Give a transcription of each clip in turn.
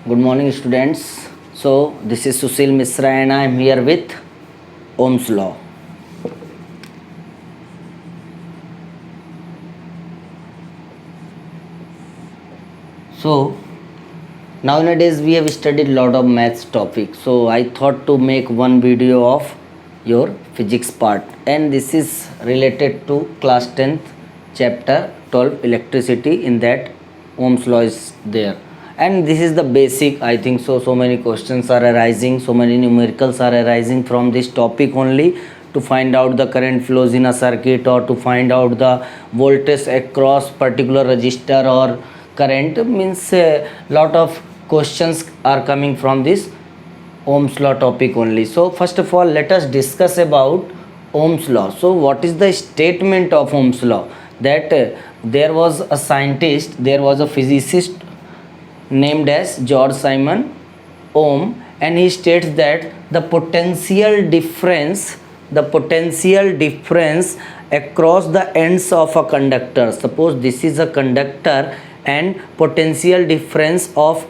Good morning, students. So, this is Susil Misra, and I am here with Ohm's law. So, nowadays we have studied lot of maths topics. So, I thought to make one video of your physics part, and this is related to class 10th, chapter 12, electricity. In that, Ohm's law is there. And this is the basic. I think so many questions are arising, so many numericals are arising from this topic only, to find out the current flows in a circuit, or to find out the voltage across particular resistor or current. Means a lot of questions are coming from this Ohm's law topic only. So first of all, let us discuss about Ohm's law. So what is the statement of Ohm's law? That there was a scientist, there was a physicist named as George Simon Ohm, and he states that the potential difference across the ends of a conductor. Suppose this is a conductor, and potential difference of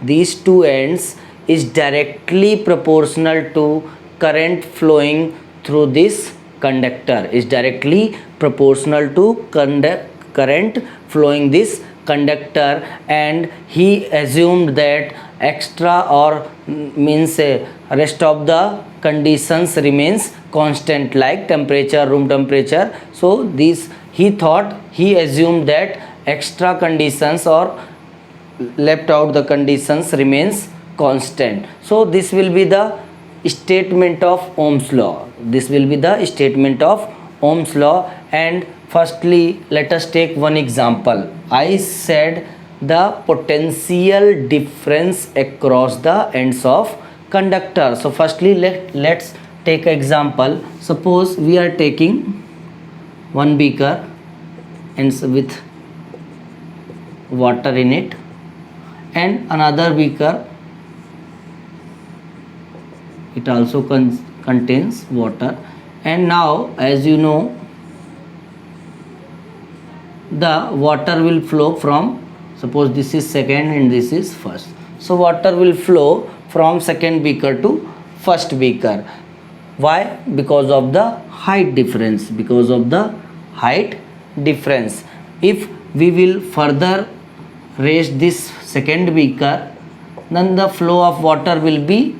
these two ends is directly proportional to current flowing through this conductor, is directly proportional to current flowing this conductor. And he assumed that extra, or means rest of the conditions remains constant, like temperature, room temperature. So this he assumed that extra conditions or left out the conditions remains constant. So this will be the statement of Ohm's law. This will be the statement of Ohm's law. And firstly, let us take one example. I said the potential difference across the ends of conductor. So firstly, let's take an example. Suppose we are taking one beaker and with water in it, and another beaker, it also contains water. And now, as you know, the water will flow from, suppose this is second and this is first, so water will flow from second beaker to first beaker. Why? Because of the height difference. Because of the height difference. If we will further raise this second beaker, then the flow of water will be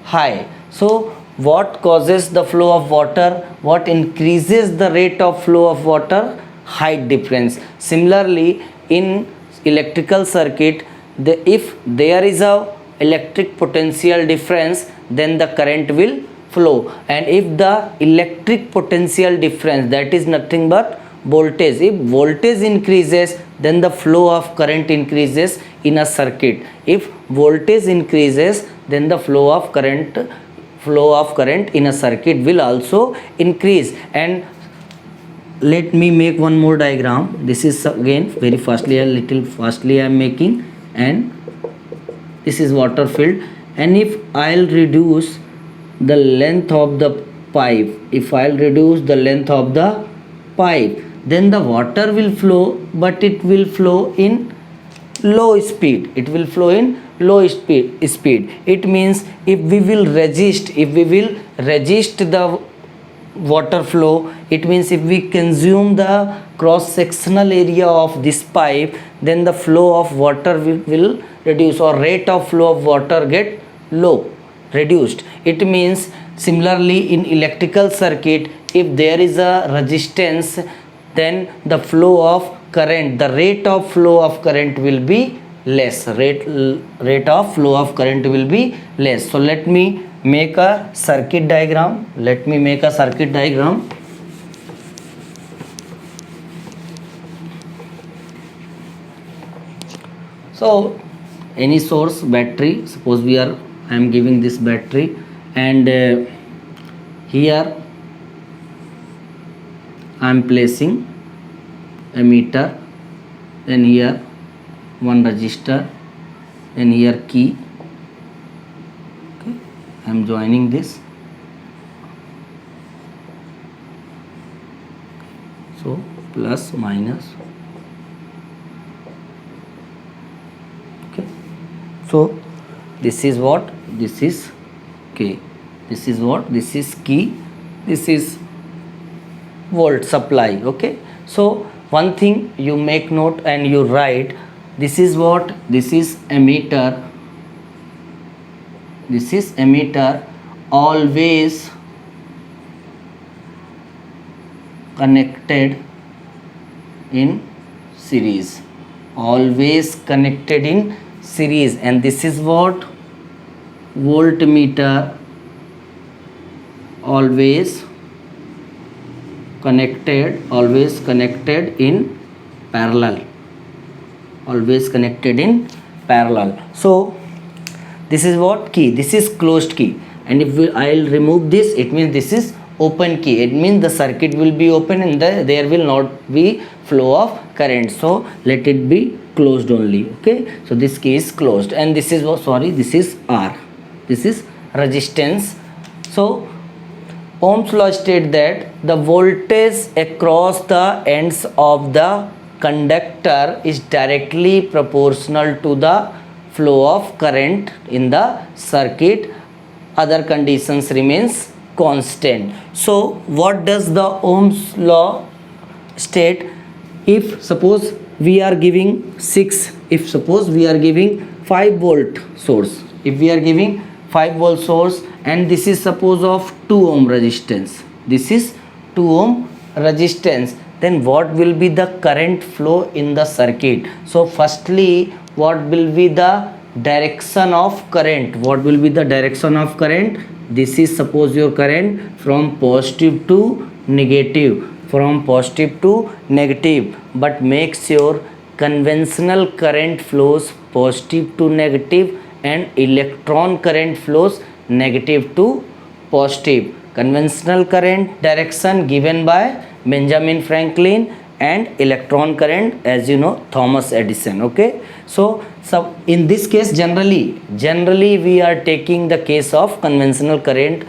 high. So what causes the flow of water? What increases the rate of flow of water? Height difference. Similarly, in electrical circuit, if there is a electric potential difference, then the current will flow. And if the electric potential difference, that is nothing but voltage, if voltage increases, then the flow of current increases in a circuit. If voltage increases, then the flow of current in a circuit will also increase. And let me make one more diagram. This is again very fastly, a little fastly I am making, and this is water filled. And if I'll reduce the length of the pipe, then the water will flow, but it will flow in low speed. It means if we will resist the water flow, it means if we consume the cross sectional area of this pipe, then the flow of water will reduce, or rate of flow of water get reduced. It means similarly in electrical circuit, if there is a resistance, then the flow of current, the rate of flow of current will be less. Rate of flow of current will be less. So let me make a circuit diagram. So any source, battery, suppose I am giving this battery, and here I am placing a meter, then here one resistor, and here key. Okay, I am joining this. So plus minus So this is what, this is K, this is what, this is key, this is volt supply. Okay, so one thing you make note and you write, this is what, this is emitter, this is emitter, always connected in series, always connected in series. And this is what, voltmeter, always connected in parallel, always connected in parallel. So this is what, key, this is closed key, and if I'll remove this, it means this is open key. It means the circuit will be open and there will not be flow of current, so let it be closed only. Okay, so this key is closed, and this is what, sorry, this is R, this is resistance. So Ohm's law states that the voltage across the ends of the conductor is directly proportional to the flow of current in the circuit. Other conditions remains constant. So what does the Ohm's law state? If suppose we are giving 5 volt source, if we are giving 5 volt source, and this is suppose of 2 ohm resistance, this is 2 ohm resistance, then what will be the current flow in the circuit? So firstly, what will be the direction of current? What will be the direction of current? This is suppose your current from positive to negative, from positive to negative, but make sure conventional current flows positive to negative and electron current flows negative to positive. Conventional current direction given by Benjamin Franklin, and electron current, as you know, Thomas Edison. Okay, so in this case generally we are taking the case of conventional current,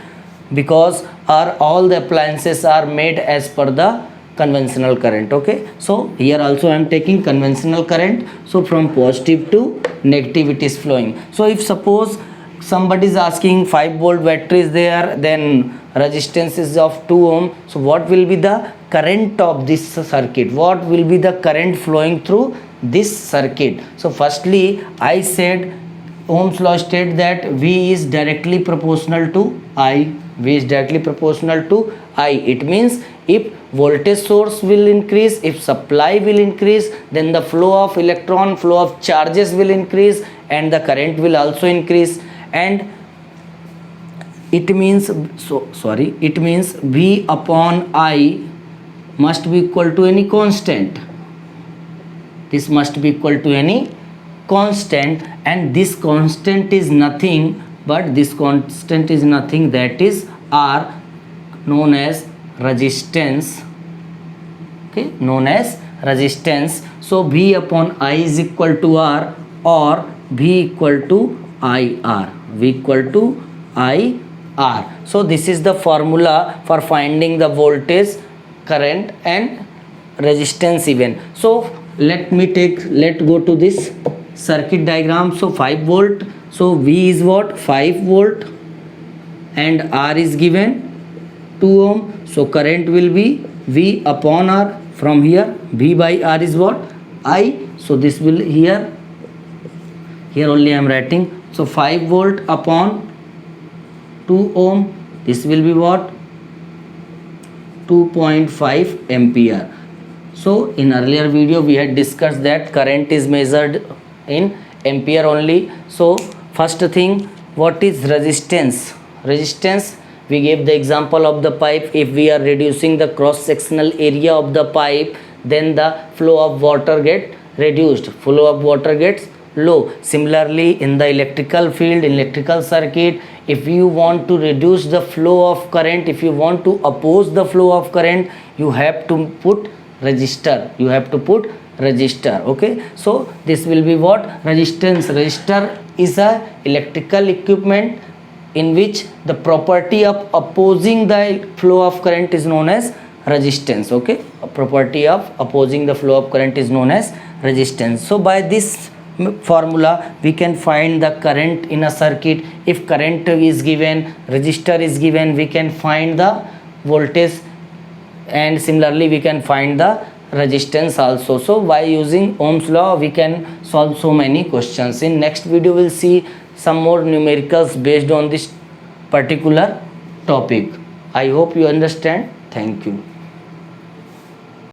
because all the appliances are made as per the conventional current. Okay, so here also I am taking conventional current, so from positive to negative it is flowing. So if suppose somebody is asking 5 volt battery is there, then resistance is of 2 ohm, so what will be the current of this circuit? What will be the current flowing through this circuit? So firstly I said Ohm's law states that V is directly proportional to I. V is directly proportional to I. It means if voltage source will increase, if supply will increase, then the flow of electron, flow of charges will increase, and the current will also increase. And it means it means V upon I must be equal to any constant. This must be equal to any constant, and this constant is nothing but that is R, known as resistance. Okay, known as resistance. So V upon I is equal to R, or V equal to IR. V equal to IR. So this is the formula for finding the voltage, current and resistance even. So let go to this circuit diagram. So 5 volt, so V is what, 5 volt, and R is given 2 ohm, so current will be V upon R. From here V by R is what, I. So this will here only I am writing. So 5 volt upon 2 ohm, this will be what, 2.5 ampere. So in earlier video we had discussed that current is measured in ampere only. So first thing, what is resistance? Resistance, we gave the example of the pipe. If we are reducing the cross sectional area of the pipe, then the flow of water get reduced, flow of water gets low. Similarly in the electrical field, electrical circuit, if you want to reduce the flow of current, if you want to oppose the flow of current, you have to put resistor, okay. So this will be what, resistance. Resistor is a electrical equipment in which the property of opposing the flow of current is known as resistance. Okay, a property of opposing the flow of current is known as resistance. So by this formula we can find the current in a circuit. If current is given, resistor is given, we can find the voltage, and similarly we can find the resistance also. So by using Ohm's law we can solve so many questions. In next video we'll see some more numericals based on this particular topic. I hope you understand. Thank you.